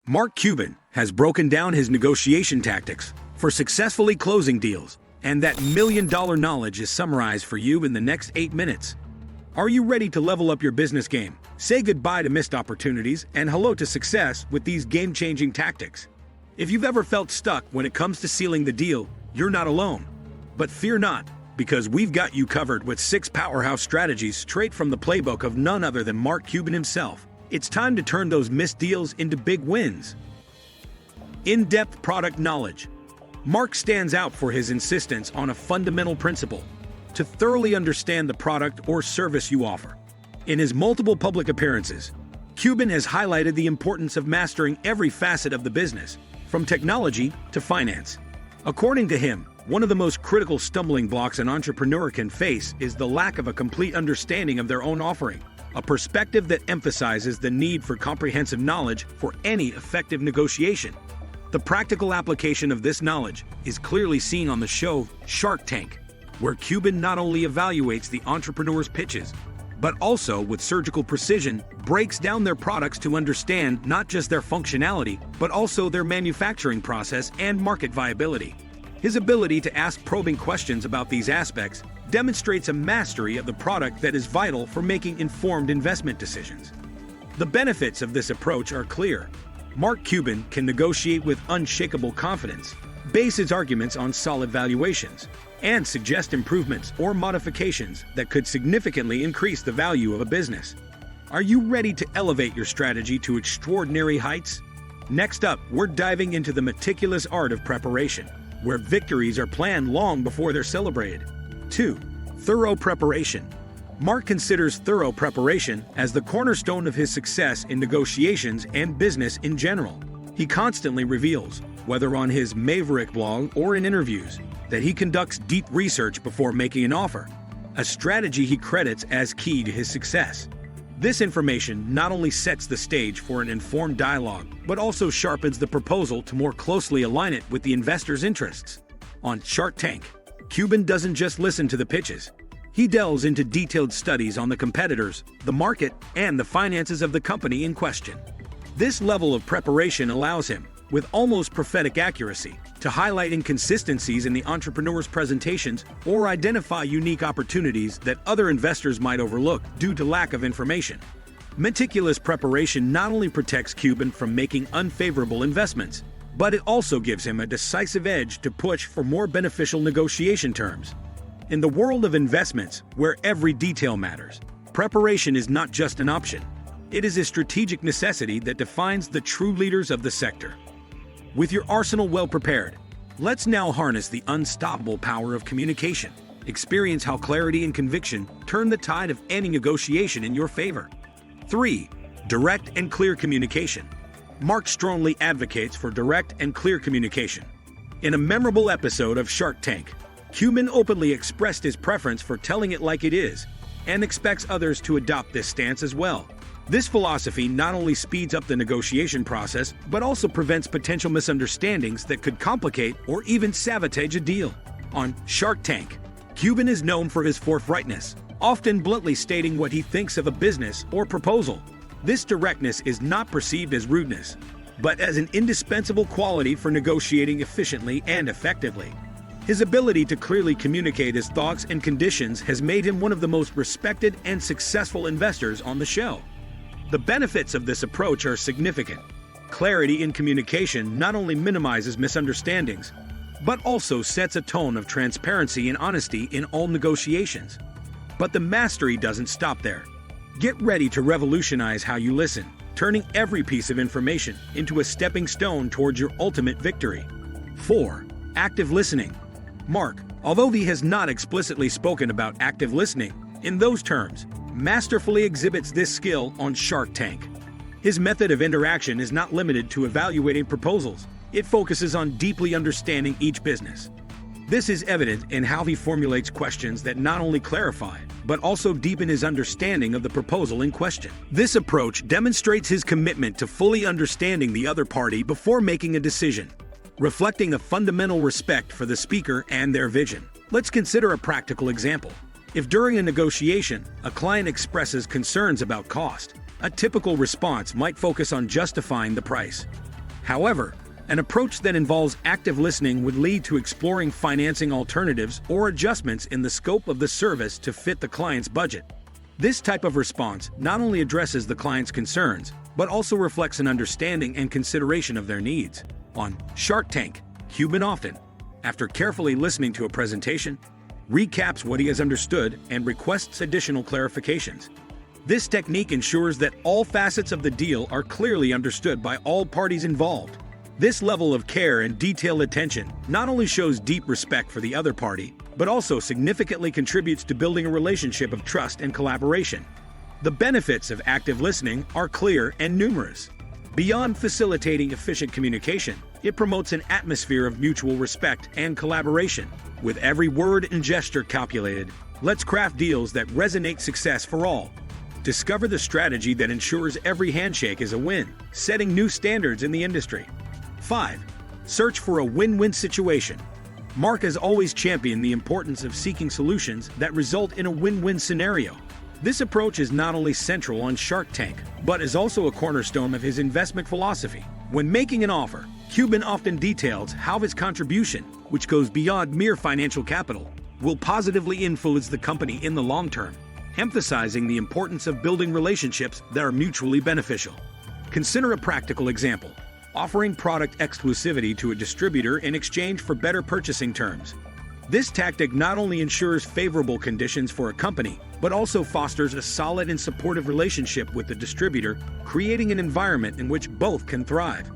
Mark Cuban has broken down his negotiation tactics for successfully closing deals, and that million-dollar knowledge is summarized for you in the next 8 minutes. Are you ready to level up your business game? Say goodbye to missed opportunities and hello to success with these game-changing tactics. If you've ever felt stuck when it comes to sealing the deal, you're not alone. But fear not, because we've got you covered with 6 powerhouse strategies straight from the playbook of none other than Mark Cuban himself. It's time to turn those missed deals into big wins. In-depth product knowledge. Mark stands out for his insistence on a fundamental principle: to thoroughly understand the product or service you offer. In his multiple public appearances, Cuban has highlighted the importance of mastering every facet of the business, from technology to finance. According to him, one of the most critical stumbling blocks an entrepreneur can face is the lack of a complete understanding of their own offering, a perspective that emphasizes the need for comprehensive knowledge for any effective negotiation. The practical application of this knowledge is clearly seen on the show Shark Tank, where Cuban not only evaluates the entrepreneur's pitches, but also with surgical precision breaks down their products to understand not just their functionality, but also their manufacturing process and market viability. His ability to ask probing questions about these aspects demonstrates a mastery of the product that is vital for making informed investment decisions. The benefits of this approach are clear. Mark Cuban can negotiate with unshakable confidence, base his arguments on solid valuations, and suggest improvements or modifications that could significantly increase the value of a business. Are you ready to elevate your strategy to extraordinary heights? Next up, we're diving into the meticulous art of preparation, where victories are planned long before they're celebrated. 2. Thorough preparation. Mark considers thorough preparation as the cornerstone of his success in negotiations and business in general. He constantly reveals, whether on his Maverick blog or in interviews, that he conducts deep research before making an offer, a strategy he credits as key to his success. This information not only sets the stage for an informed dialogue, but also sharpens the proposal to more closely align it with the investor's interests. On Shark Tank, Cuban doesn't just listen to the pitches. He delves into detailed studies on the competitors, the market, and the finances of the company in question. This level of preparation allows him, with almost prophetic accuracy, to highlight inconsistencies in the entrepreneur's presentations or identify unique opportunities that other investors might overlook due to lack of information. Meticulous preparation not only protects Cuban from making unfavorable investments, but it also gives him a decisive edge to push for more beneficial negotiation terms. In the world of investments, where every detail matters, preparation is not just an option. It is a strategic necessity that defines the true leaders of the sector. With your arsenal well prepared, let's now harness the unstoppable power of communication. Experience how clarity and conviction turn the tide of any negotiation in your favor. 3. Direct and clear communication. Mark strongly advocates for direct and clear communication. In a memorable episode of Shark Tank, Cuban openly expressed his preference for telling it like it is, and expects others to adopt this stance as well. This philosophy not only speeds up the negotiation process, but also prevents potential misunderstandings that could complicate or even sabotage a deal. On Shark Tank, Cuban is known for his forthrightness, often bluntly stating what he thinks of a business or proposal. This directness is not perceived as rudeness, but as an indispensable quality for negotiating efficiently and effectively. His ability to clearly communicate his thoughts and conditions has made him one of the most respected and successful investors on the show. The benefits of this approach are significant. Clarity in communication not only minimizes misunderstandings, but also sets a tone of transparency and honesty in all negotiations. But the mastery doesn't stop there. Get ready to revolutionize how you listen, turning every piece of information into a stepping stone towards your ultimate victory. 4. Active listening. Mark, although he has not explicitly spoken about active listening in those terms, masterfully exhibits this skill on Shark Tank. His method of interaction is not limited to evaluating proposals. It focuses on deeply understanding each business. This is evident in how he formulates questions that not only clarify, but also deepen his understanding of the proposal in question. This approach demonstrates his commitment to fully understanding the other party before making a decision, reflecting a fundamental respect for the speaker and their vision. Let's consider a practical example. If during a negotiation, a client expresses concerns about cost, a typical response might focus on justifying the price. However, an approach that involves active listening would lead to exploring financing alternatives or adjustments in the scope of the service to fit the client's budget. This type of response not only addresses the client's concerns, but also reflects an understanding and consideration of their needs. On Shark Tank, Cuban often, after carefully listening to a presentation, recaps what he has understood and requests additional clarifications. This technique ensures that all facets of the deal are clearly understood by all parties involved. This level of care and detailed attention not only shows deep respect for the other party, but also significantly contributes to building a relationship of trust and collaboration. The benefits of active listening are clear and numerous. Beyond facilitating efficient communication, it promotes an atmosphere of mutual respect and collaboration. With every word and gesture calculated, let's craft deals that resonate success for all. Discover the strategy that ensures every handshake is a win, setting new standards in the industry. 5. Search for a win-win situation. Mark has always championed the importance of seeking solutions that result in a win-win scenario. This approach is not only central on Shark Tank, but is also a cornerstone of his investment philosophy. When making an offer, Cuban often details how his contribution, which goes beyond mere financial capital, will positively influence the company in the long term, emphasizing the importance of building relationships that are mutually beneficial. Consider a practical example: offering product exclusivity to a distributor in exchange for better purchasing terms. This tactic not only ensures favorable conditions for a company, but also fosters a solid and supportive relationship with the distributor, creating an environment in which both can thrive.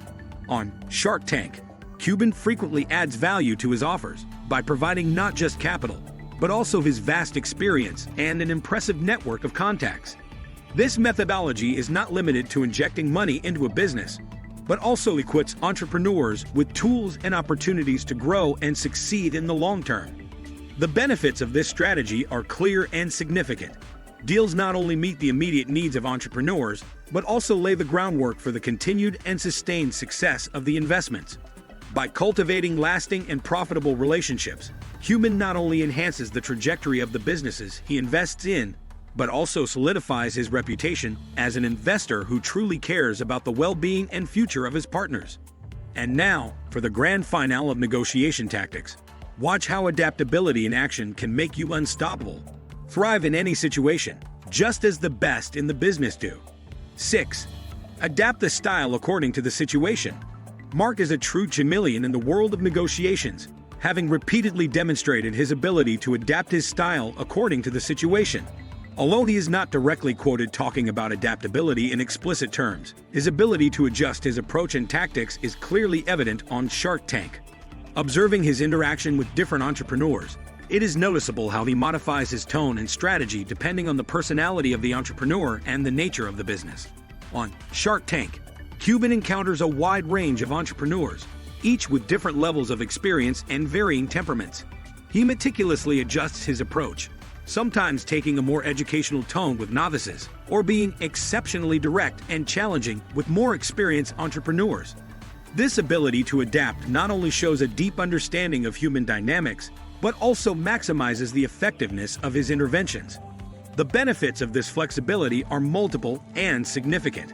On Shark Tank, Cuban frequently adds value to his offers by providing not just capital, but also his vast experience and an impressive network of contacts. This methodology is not limited to injecting money into a business, but also equips entrepreneurs with tools and opportunities to grow and succeed in the long term. The benefits of this strategy are clear and significant. Deals not only meet the immediate needs of entrepreneurs, but also lay the groundwork for the continued and sustained success of the investments. By cultivating lasting and profitable relationships, Cuban not only enhances the trajectory of the businesses he invests in, but also solidifies his reputation as an investor who truly cares about the well-being and future of his partners. And now, for the grand finale of negotiation tactics. Watch how adaptability in action can make you unstoppable. Thrive in any situation, just as the best in the business do. 6. Adapt the style according to the situation. Mark is a true chameleon in the world of negotiations, having repeatedly demonstrated his ability to adapt his style according to the situation. Although he is not directly quoted talking about adaptability in explicit terms, his ability to adjust his approach and tactics is clearly evident on Shark Tank. Observing his interaction with different entrepreneurs, it is noticeable how he modifies his tone and strategy depending on the personality of the entrepreneur and the nature of the business. On Shark Tank, Cuban encounters a wide range of entrepreneurs, each with different levels of experience and varying temperaments. He meticulously adjusts his approach, sometimes taking a more educational tone with novices, or being exceptionally direct and challenging with more experienced entrepreneurs. This ability to adapt not only shows a deep understanding of human dynamics, but also maximizes the effectiveness of his interventions. The benefits of this flexibility are multiple and significant.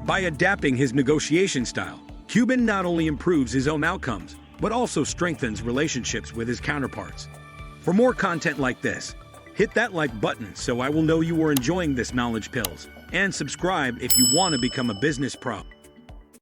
By adapting his negotiation style, Cuban not only improves his own outcomes, but also strengthens relationships with his counterparts. For more content like this, hit that like button so I will know you are enjoying this knowledge pills, and subscribe if you want to become a business pro.